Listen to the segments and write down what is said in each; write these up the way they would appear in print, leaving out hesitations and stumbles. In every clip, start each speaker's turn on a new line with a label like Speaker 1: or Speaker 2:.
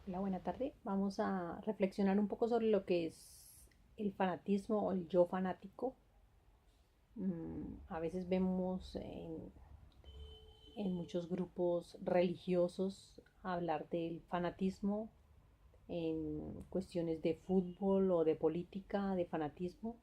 Speaker 1: Hola, buena tarde. Vamos a reflexionar un poco sobre lo que es el fanatismo o el yo fanático. A veces vemos en muchos grupos religiosos hablar del fanatismo en cuestiones de fútbol o de política, de fanatismo,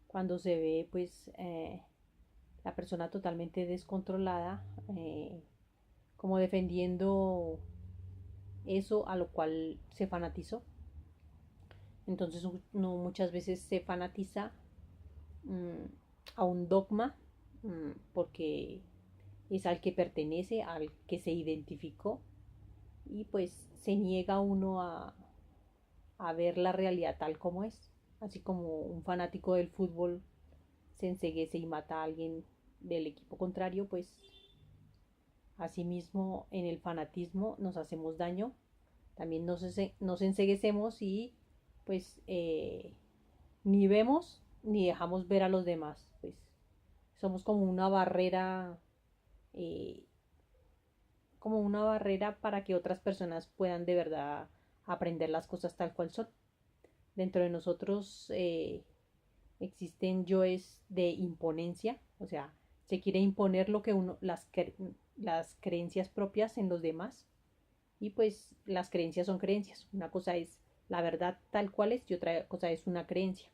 Speaker 1: cuando se ve pues la persona totalmente descontrolada, como defendiendo eso a lo cual se fanatizó. Entonces uno muchas veces se fanatiza mmm, a un dogma porque es al que pertenece, al que se identificó y pues se niega uno a ver la realidad tal como es. Así como un fanático del fútbol se enceguece y mata a alguien del equipo contrario, pues asimismo en el fanatismo nos hacemos daño, también nos enceguecemos y pues ni vemos ni dejamos ver a los demás, pues somos eh, como una barrera para que otras personas puedan de verdad aprender las cosas tal cual son. Dentro de nosotros existen yoes de imponencia, o sea, se quiere imponer lo que las creencias propias en los demás, y pues las creencias son creencias. Una cosa es la verdad tal cual es y otra cosa es una creencia.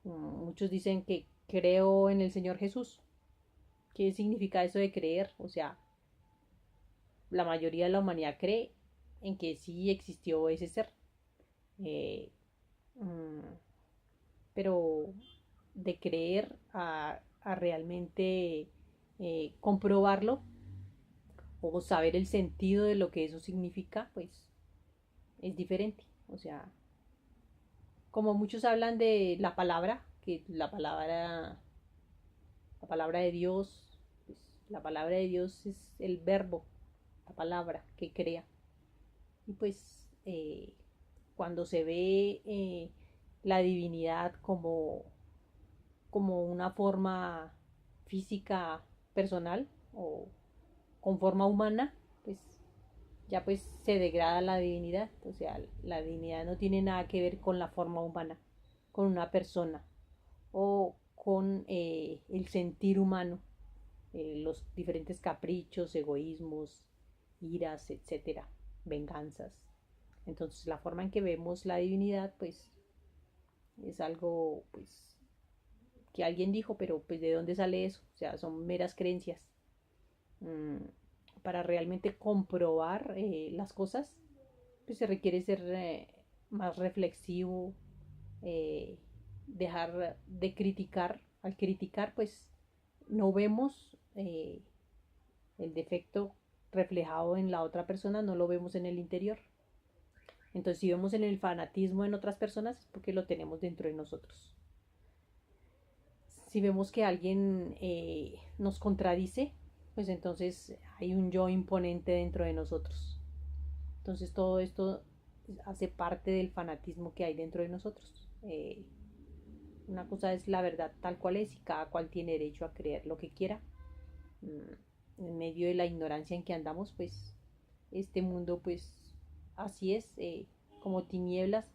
Speaker 1: Muchos dicen que creo en el Señor Jesús. ¿Qué significa eso de creer? O sea, la mayoría de la humanidad cree en que sí existió ese ser. Eh, mm, pero de creer a realmente comprobarlo o saber el sentido de lo que eso significa, pues es diferente. O sea, como muchos hablan de la palabra, que la palabra de Dios, pues, la palabra de Dios es el verbo, la palabra que crea. Y pues cuando se ve la divinidad como una forma física personal o con forma humana, pues ya pues se degrada la divinidad. O sea, la divinidad no tiene nada que ver con la forma humana, con una persona o con el sentir humano, los diferentes caprichos, egoísmos, iras, etcétera, venganzas. Entonces la forma en que vemos la divinidad pues es algo pues que alguien dijo, pero pues de dónde sale eso, o sea, son meras creencias. Mm, para realmente comprobar las cosas pues se requiere ser más reflexivo, eh, dejar de criticar. Al criticar pues no vemos el defecto reflejado en la otra persona, no lo vemos en el interior. Entonces, si vemos en el fanatismo en otras personas, es porque lo tenemos dentro de nosotros. Si vemos que alguien nos contradice, pues entonces hay un yo imponente dentro de nosotros. Entonces, todo esto hace parte del fanatismo que hay dentro de nosotros. Una cosa es la verdad tal cual es y cada cual tiene derecho a creer lo que quiera. En medio de la ignorancia en que andamos, pues este mundo, pues así es, como tinieblas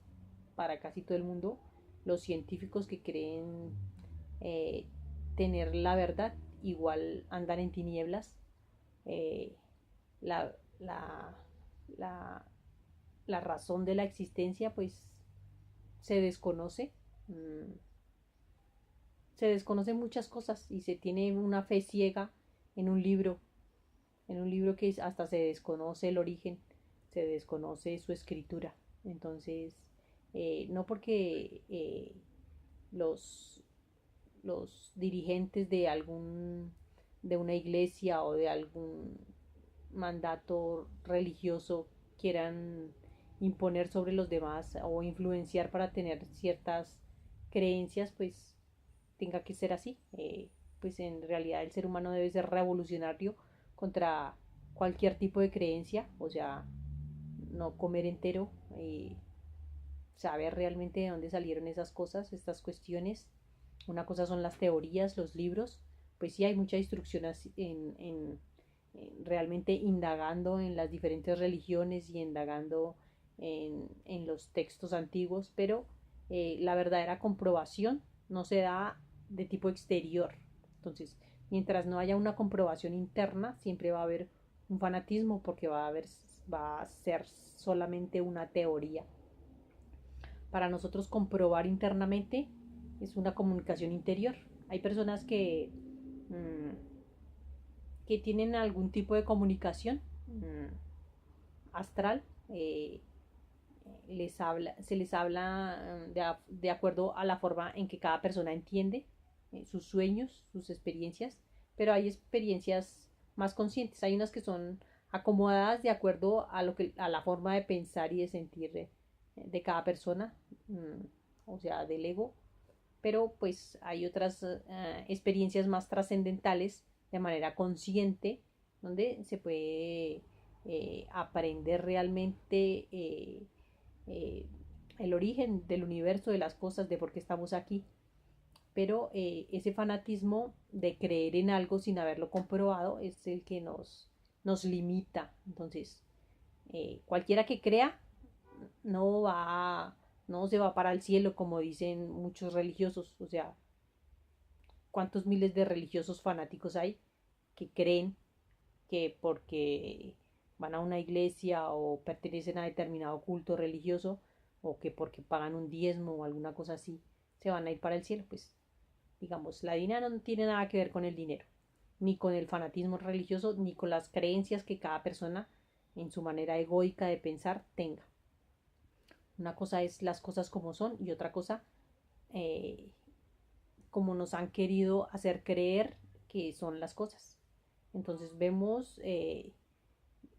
Speaker 1: para casi todo el mundo. Los científicos que creen eh, tener la verdad, igual andan en tinieblas. Eh, la, la, la, la razón de la existencia, pues se desconoce. Mm, Se desconocen muchas cosas y se tiene una fe ciega en un libro, que hasta se desconoce el origen, se desconoce su escritura. Entonces, no porque los, los dirigentes de una iglesia o de algún mandato religioso quieran imponer sobre los demás o influenciar para tener ciertas creencias, pues tenga que ser así. Pues en realidad el ser humano debe ser revolucionario contra cualquier tipo de creencia, o sea, no comer entero, saber realmente de dónde salieron esas cosas, estas cuestiones. Una cosa son las teorías, los libros, pues sí hay mucha instrucción en realmente indagando en las diferentes religiones y indagando en los textos antiguos, pero la verdadera comprobación no se da de tipo exterior. Entonces, mientras no haya una comprobación interna, siempre va a haber un fanatismo porque va a ser solamente una teoría. Para nosotros comprobar internamente es una comunicación interior. Hay personas que tienen algún tipo de comunicación astral, se les habla de acuerdo a la forma en que cada persona entiende sus sueños, sus experiencias, pero hay experiencias más conscientes, hay unas que son acomodadas de acuerdo a la forma de pensar y de sentir de cada persona, o sea, del ego, pero pues hay otras experiencias más trascendentales de manera consciente, donde se puede aprender realmente eh, el origen del universo, de las cosas, de por qué estamos aquí. Pero ese fanatismo de creer en algo sin haberlo comprobado es el que nos limita. Entonces, cualquiera que crea no va, no se va para el cielo como dicen muchos religiosos. O sea, ¿cuántos miles de religiosos fanáticos hay que creen que porque van a una iglesia o pertenecen a determinado culto religioso o que porque pagan un diezmo o alguna cosa así se van a ir para el cielo? Pues digamos, la dinero no tiene nada que ver con el dinero, ni con el fanatismo religioso, ni con las creencias que cada persona en su manera egoica de pensar tenga. Una cosa es las cosas como son y otra cosa eh, como nos han querido hacer creer que son las cosas. Entonces vemos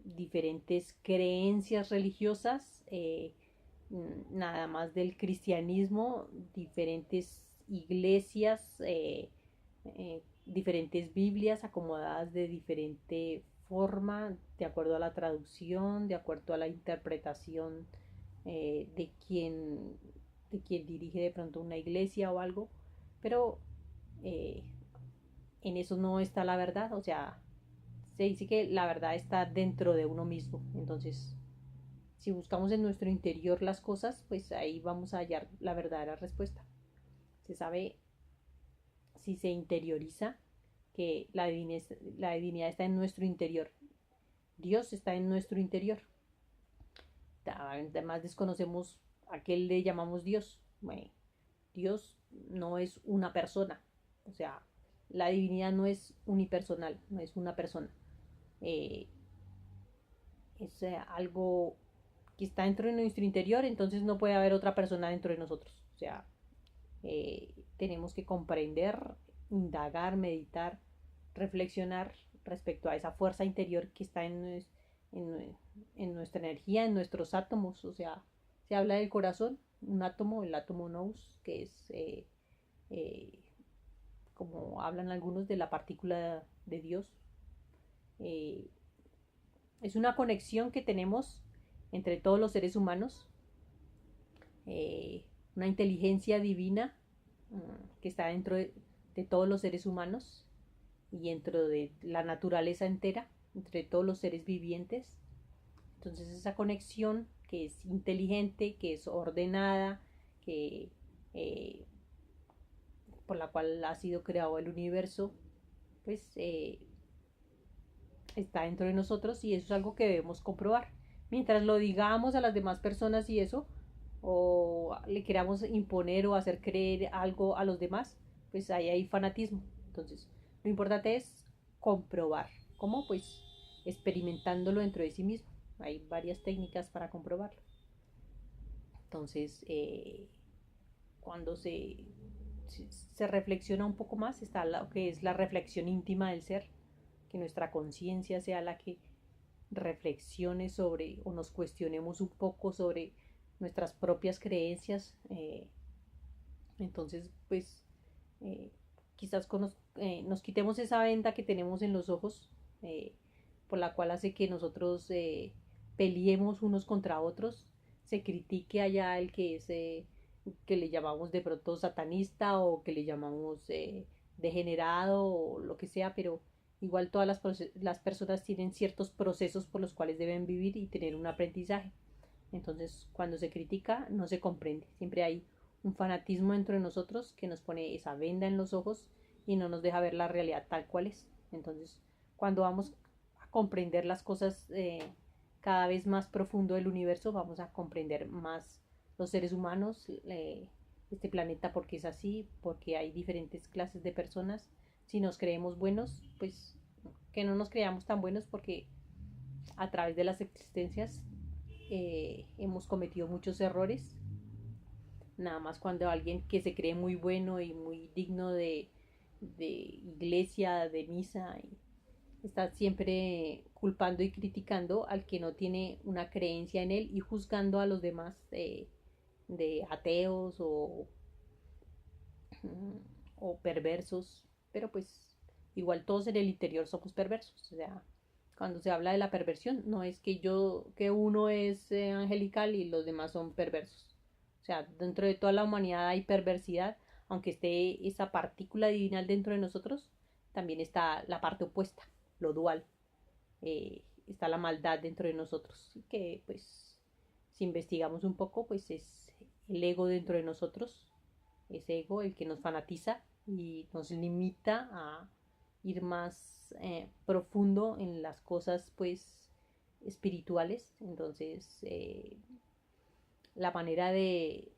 Speaker 1: diferentes creencias religiosas, nada más del cristianismo, diferentes iglesias, diferentes Biblias acomodadas de diferente forma, de acuerdo a la traducción, de acuerdo a la interpretación de quien dirige de pronto una iglesia o algo, pero eh, en eso no está la verdad, o sea, se dice que la verdad está dentro de uno mismo. Entonces, si buscamos en nuestro interior las cosas, pues ahí vamos a hallar la verdadera respuesta. Se sabe, si se interioriza, que la divinidad está en nuestro interior. Dios está en nuestro interior. Además desconocemos a qué le llamamos Dios. Bueno, Dios no es una persona. O sea, la divinidad no es unipersonal, no es una persona. Eh, es algo que está dentro de nuestro interior, entonces no puede haber otra persona dentro de nosotros. O sea, tenemos que comprender, indagar, meditar, reflexionar respecto a esa fuerza interior que está en nuestra energía, en nuestros átomos. O sea, se habla del corazón, un átomo, el átomo nous, que es eh, como hablan algunos de la partícula de Dios. Eh, es una conexión que tenemos entre todos los seres humanos, una inteligencia divina que está dentro de todos los seres humanos y dentro de la naturaleza entera, entre todos los seres vivientes. Entonces esa conexión que es inteligente, que es ordenada, que por la cual ha sido creado el universo, pues está dentro de nosotros y eso es algo que debemos comprobar. Mientras lo digamos a las demás personas y eso, o le queramos imponer o hacer creer algo a los demás, pues ahí hay fanatismo. Entonces, lo importante es comprobar. ¿Cómo? Pues experimentándolo dentro de sí mismo. Hay varias técnicas para comprobarlo. Entonces, cuando se reflexiona un poco más, está lo que es la reflexión íntima del ser, que nuestra conciencia sea la que reflexione sobre o nos cuestionemos un poco sobre nuestras propias creencias. Entonces, pues, eh, quizás nos quitemos esa venda que tenemos en los ojos, por la cual hace que nosotros peleemos unos contra otros, se critique allá el que es que le llamamos de pronto satanista o que le llamamos degenerado o lo que sea, pero igual todas las personas tienen ciertos procesos por los cuales deben vivir y tener un aprendizaje. Entonces, cuando se critica, no se comprende. Siempre hay un fanatismo dentro de nosotros que nos pone esa venda en los ojos y no nos deja ver la realidad tal cual es. Entonces, cuando vamos a comprender las cosas cada vez más profundo del universo, vamos a comprender más los seres humanos, este planeta porque es así, porque hay diferentes clases de personas. Si nos creemos buenos, pues que no nos creamos tan buenos porque a través de las existencias hemos cometido muchos errores. Nada más cuando alguien que se cree muy bueno y muy digno de iglesia, de misa, y está siempre culpando y criticando al que no tiene una creencia en él y juzgando a los demás de ateos o perversos, pero pues igual todos en el interior somos perversos. O sea, cuando se habla de la perversión, no es que uno es angelical y los demás son perversos. O sea, dentro de toda la humanidad hay perversidad, aunque esté esa partícula divinal dentro de nosotros, también está la parte opuesta, lo dual. Está la maldad dentro de nosotros, que pues si investigamos un poco, pues es el ego dentro de nosotros, ese ego el que nos fanatiza y nos limita a ir más profundo en las cosas pues espirituales. Entonces la manera de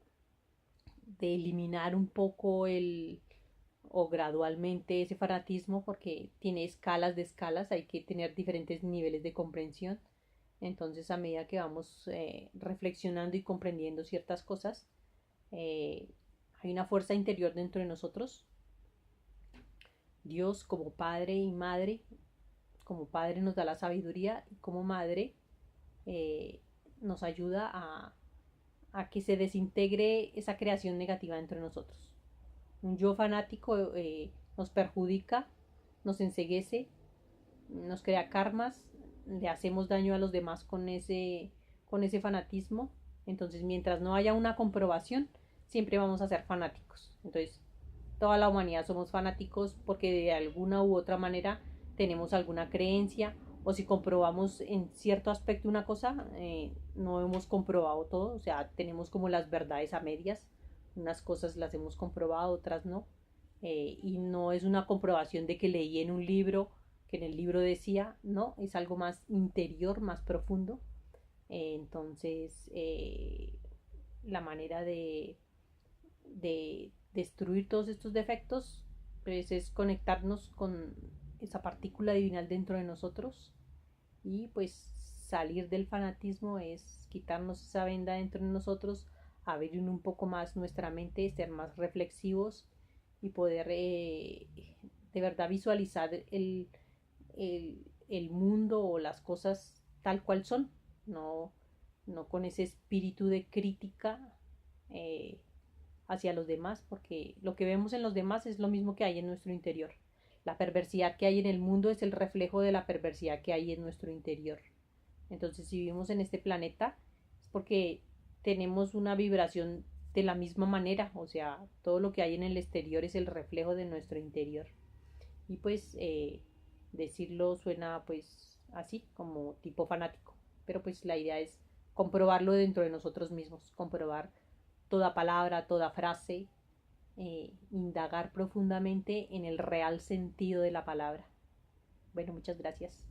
Speaker 1: eliminar un poco o gradualmente ese fanatismo, porque tiene escalas de escalas, hay que tener diferentes niveles de comprensión. Entonces a medida que vamos reflexionando y comprendiendo ciertas cosas, eh, hay una fuerza interior dentro de nosotros. Dios como padre y madre, como padre nos da la sabiduría y como madre eh, nos ayuda a que se desintegre esa creación negativa dentro de nosotros. Un yo fanático nos perjudica, nos enceguece, nos crea karmas, le hacemos daño a los demás con ese fanatismo. Entonces, mientras no haya una comprobación, siempre vamos a ser fanáticos. Entonces, toda la humanidad somos fanáticos porque de alguna u otra manera tenemos alguna creencia o si comprobamos en cierto aspecto una cosa, no hemos comprobado todo, o sea, tenemos como las verdades a medias, unas cosas las hemos comprobado, otras no, y no es una comprobación de que leí en un libro, que en el libro decía, no, es algo más interior, más profundo. Entonces, la manera de destruir todos estos defectos pues es conectarnos con esa partícula divinal dentro de nosotros y pues salir del fanatismo es quitarnos esa venda dentro de nosotros, abrir un poco más nuestra mente, ser más reflexivos y poder de verdad visualizar el mundo o las cosas tal cual son, no, no con ese espíritu de crítica eh, hacia los demás, porque lo que vemos en los demás es lo mismo que hay en nuestro interior. La perversidad que hay en el mundo es el reflejo de la perversidad que hay en nuestro interior. Entonces, si vivimos en este planeta, es porque tenemos una vibración de la misma manera, o sea, todo lo que hay en el exterior es el reflejo de nuestro interior. Y pues decirlo suena pues así, como tipo fanático, pero pues la idea es comprobarlo dentro de nosotros mismos, comprobar toda palabra, toda frase, indagar profundamente en el real sentido de la palabra. Bueno, muchas gracias.